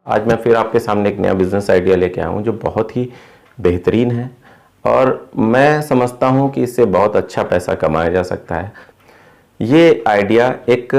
आज मैं फिर आपके सामने एक नया बिजनेस आइडिया लेके आया हूँ जो बहुत ही बेहतरीन है और मैं समझता हूँ कि इससे बहुत अच्छा पैसा कमाया जा सकता है। ये आइडिया एक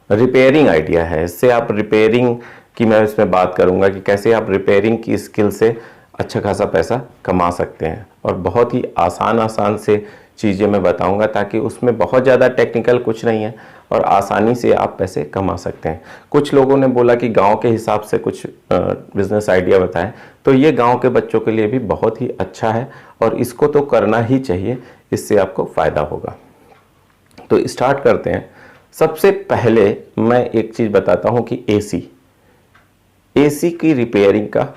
रिपेयरिंग आइडिया है। इससे आप रिपेयरिंग की मैं इसमें बात करूँगा कि कैसे आप रिपेयरिंग की स्किल से अच्छा खासा पैसा कमा सकते हैं और बहुत ही आसान से चीज़ें मैं बताऊंगा ताकि उसमें बहुत ज़्यादा टेक्निकल कुछ नहीं है और आसानी से आप पैसे कमा सकते हैं। कुछ लोगों ने बोला कि गांव के हिसाब से कुछ बिजनेस आइडिया बताएं, तो ये गांव के बच्चों के लिए भी बहुत ही अच्छा है और इसको तो करना ही चाहिए, इससे आपको फ़ायदा होगा। तो स्टार्ट करते हैं। सबसे पहले मैं एक चीज़ बताता हूँ कि एसी की रिपेयरिंग का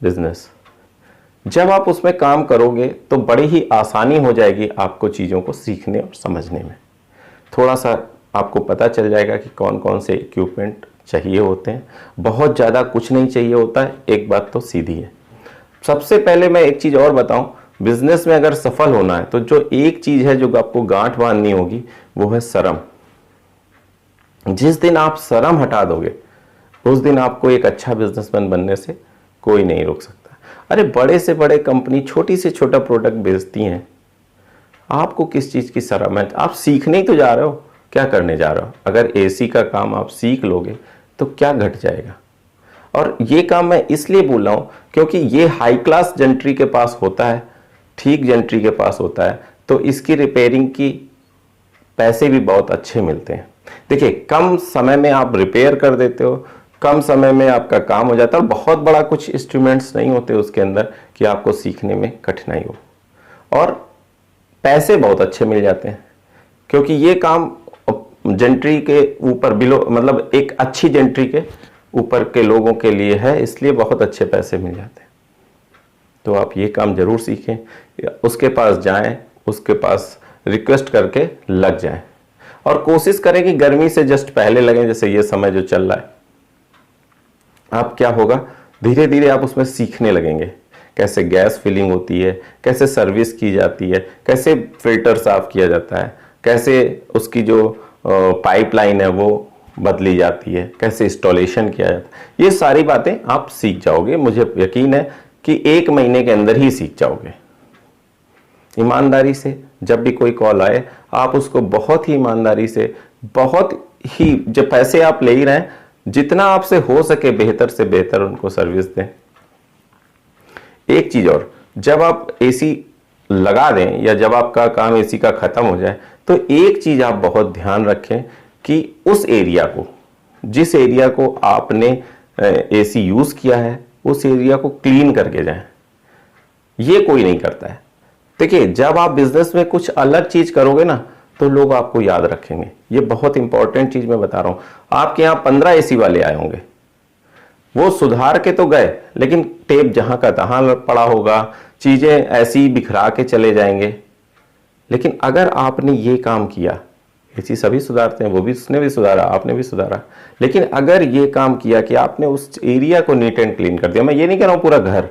बिजनेस जब आप उसमें काम करोगे तो बड़ी ही आसानी हो जाएगी आपको चीज़ों को सीखने और समझने में। थोड़ा सा आपको पता चल जाएगा कि कौन कौन से इक्विपमेंट चाहिए होते हैं। बहुत ज़्यादा कुछ नहीं चाहिए होता है, एक बात तो सीधी है। सबसे पहले मैं एक चीज़ और बताऊं, बिजनेस में अगर सफल होना है तो जो एक चीज़ है जो आपको गांठ बांधनी होगी वो है शर्म। जिस दिन आप शर्म हटा दोगे उस दिन आपको एक अच्छा बिजनेसमैन बनने से कोई नहीं रोक सकता। अरे बड़े से बड़े कंपनी छोटी से छोटा प्रोडक्ट बेचती हैं, आपको किस चीज़ की शर्म है? आप सीखने ही तो जा रहे हो, क्या करने जा रहे हो? अगर एसी का काम आप सीख लोगे तो क्या घट जाएगा? और ये काम मैं इसलिए बोल रहा हूँ क्योंकि ये हाई क्लास जेंट्री के पास होता है, ठीक जेंट्री के पास होता है, तो इसकी रिपेयरिंग की पैसे भी बहुत अच्छे मिलते हैं। देखिए, कम समय में आप रिपेयर कर देते हो, कम समय में आपका काम हो जाता है और बहुत बड़ा कुछ इंस्ट्रूमेंट्स नहीं होते उसके अंदर कि आपको सीखने में कठिनाई हो, और पैसे बहुत अच्छे मिल जाते हैं क्योंकि ये काम जेंट्री के ऊपर बिलो मतलब एक अच्छी जेंट्री के ऊपर के लोगों के लिए है, इसलिए बहुत अच्छे पैसे मिल जाते हैं। तो आप ये काम जरूर सीखें, उसके पास जाएं, उसके पास रिक्वेस्ट करके लग जाएं और कोशिश करें कि गर्मी से जस्ट पहले लगें। जैसे ये समय जो चल रहा है, आप क्या होगा, धीरे धीरे आप उसमें सीखने लगेंगे कैसे गैस फिलिंग होती है, कैसे सर्विस की जाती है, कैसे फिल्टर साफ किया जाता है, कैसे उसकी जो पाइपलाइन है वो बदली जाती है, कैसे इंस्टॉलेशन किया जाता है। ये सारी बातें आप सीख जाओगे, मुझे यकीन है कि 1 महीने के अंदर ही सीख जाओगे। ईमानदारी से जब भी कोई कॉल आए आप उसको बहुत ही ईमानदारी से, बहुत ही, जब पैसे आप ले ही रहे हैं, जितना आपसे हो सके बेहतर से बेहतर उनको सर्विस दें। एक चीज और, जब आप एसी लगा दें या जब आपका काम एसी का खत्म हो जाए तो एक चीज आप बहुत ध्यान रखें कि उस एरिया को, जिस एरिया को आपने एसी यूज किया है, उस एरिया को क्लीन करके जाएं। ये कोई नहीं करता है। देखिए, जब आप बिजनेस में कुछ अलग चीज करोगे ना तो लोग आपको याद रखेंगे। ये बहुत इंपॉर्टेंट चीज मैं बता रहा हूं। आपके यहां 15 एसी वाले आए होंगे, वो सुधार के तो गए लेकिन टेप जहां का तहां पड़ा होगा, चीजें ऐसी ही बिखरा के चले जाएंगे। लेकिन अगर आपने ये काम किया, एसी सभी सुधारते हैं, वो भी, उसने भी सुधारा, आपने भी सुधारा, लेकिन अगर ये काम किया कि आपने उस एरिया को नीट एंड क्लीन कर दिया, मैं ये नहीं कह रहा हूं पूरा घर,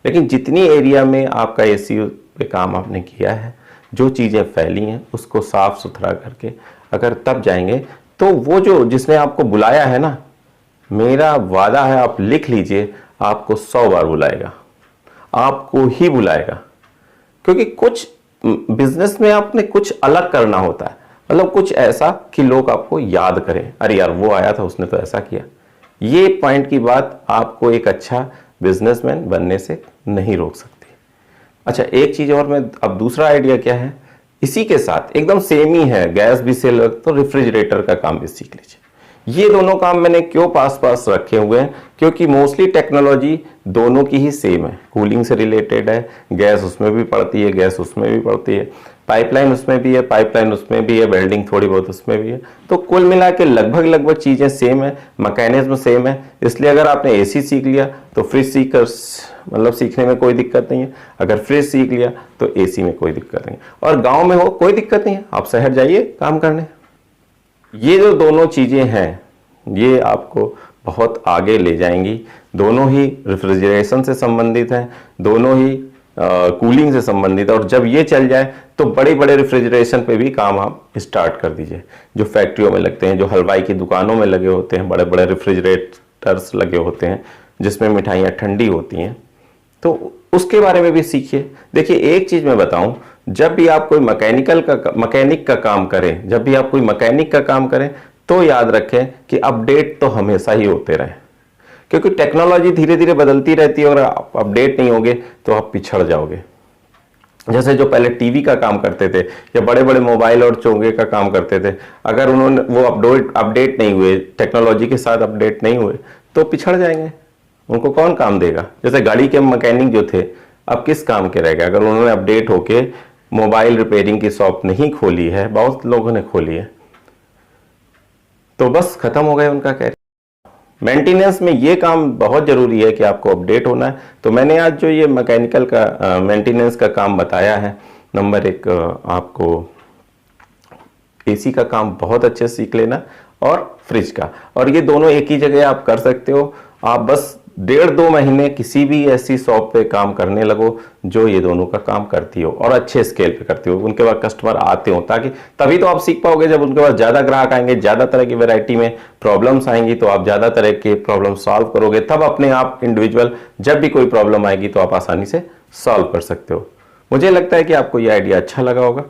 लेकिन जितनी एरिया में आपका एसी पे काम आपने किया है, जो चीज़ें फैली हैं उसको साफ सुथरा करके अगर तब जाएंगे तो वो जो जिसने आपको बुलाया है ना, मेरा वादा है, आप लिख लीजिए, आपको 100 बार बुलाएगा, आपको ही बुलाएगा। क्योंकि कुछ बिजनेस में आपने कुछ अलग करना होता है, मतलब कुछ ऐसा कि लोग आपको याद करें, अरे यार वो आया था, उसने तो ऐसा किया। ये पॉइंट की बात आपको एक अच्छा बिजनेसमैन बनने से नहीं रोक सकती। अच्छा, एक चीज और, मैं अब दूसरा आइडिया क्या है, इसी के साथ एकदम सेम ही है, गैस भी सेल, तो रेफ्रिजरेटर का काम भी सीख लीजिए। ये दोनों काम मैंने क्यों पास पास रखे हुए हैं, क्योंकि मोस्टली टेक्नोलॉजी दोनों की ही सेम है, कूलिंग से रिलेटेड है, गैस उसमें भी पड़ती है, गैस उसमें भी पड़ती है, पाइपलाइन उसमें भी है, पाइपलाइन उसमें भी है, वेल्डिंग थोड़ी बहुत उसमें भी है। तो कुल मिला के लगभग चीजें सेम है, मैकेनिज्म सेम है। इसलिए अगर आपने एसी सीख लिया तो फ्रिज सीखने में कोई दिक्कत नहीं है, अगर फ्रिज सीख लिया तो एसी में कोई दिक्कत नहीं, और गांव में हो कोई दिक्कत नहीं है, आप शहर जाइए काम करने। ये जो दोनों चीजें हैं ये आपको बहुत आगे ले जाएंगी। दोनों ही रेफ्रिजरेशन से संबंधित हैं, दोनों ही कूलिंग से संबंधित है। और जब ये चल जाए तो बड़े बड़े रेफ्रिजरेशन पे भी काम आप स्टार्ट कर दीजिए, जो फैक्ट्रियों में लगते हैं, जो हलवाई की दुकानों में लगे होते हैं, बड़े बड़े रेफ्रिजरेटर्स लगे होते हैं जिसमें मिठाइयाँ ठंडी होती हैं, तो उसके बारे में भी सीखिए। देखिए एक चीज़ मैं बताऊं, जब भी आप कोई मैकेनिक का काम करें, जब भी आप कोई मैकेनिक का काम करें तो याद रखें कि अपडेट तो हमेशा ही होते रहें, क्योंकि टेक्नोलॉजी धीरे धीरे बदलती रहती है और आप अपडेट नहीं होगे तो आप पिछड़ जाओगे। जैसे जो पहले टीवी का काम करते थे या बड़े बड़े मोबाइल और चोंगे का काम करते थे, अगर उन्होंने वो अपडेट नहीं हुए, टेक्नोलॉजी के साथ अपडेट नहीं हुए तो पिछड़ जाएंगे, उनको कौन काम देगा। जैसे गाड़ी के मैकेनिक जो थे अब किस काम के रह गए, अगर उन्होंने अपडेट होके मोबाइल रिपेयरिंग की शॉप नहीं खोली है, बहुत लोगों ने खोली है, तो बस खत्म हो गए उनका कैरियर। मेंटेनेंस में ये काम बहुत जरूरी है कि आपको अपडेट होना है। तो मैंने आज जो ये मैकेनिकल का मेंटेनेंस का काम बताया है, नंबर एक आपको एसी का काम बहुत अच्छे से सीख लेना और फ्रिज का, और ये दोनों एक ही जगह आप कर सकते हो। आप बस 1.5-2 महीने किसी भी ऐसी शॉप पे काम करने लगो जो ये दोनों का काम करती हो और अच्छे स्केल पे करती हो, उनके बाद कस्टमर आते हो, ताकि तभी तो आप सीख पाओगे। जब उनके पास ज़्यादा ग्राहक आएंगे, ज़्यादा तरह की वैरायटी में प्रॉब्लम्स आएंगी, तो आप ज़्यादा तरह के प्रॉब्लम सॉल्व करोगे, तब अपने आप इंडिविजुअल जब भी कोई प्रॉब्लम आएगी तो आप आसानी से सॉल्व कर सकते हो। मुझे लगता है कि आपको ये आइडिया अच्छा लगा होगा।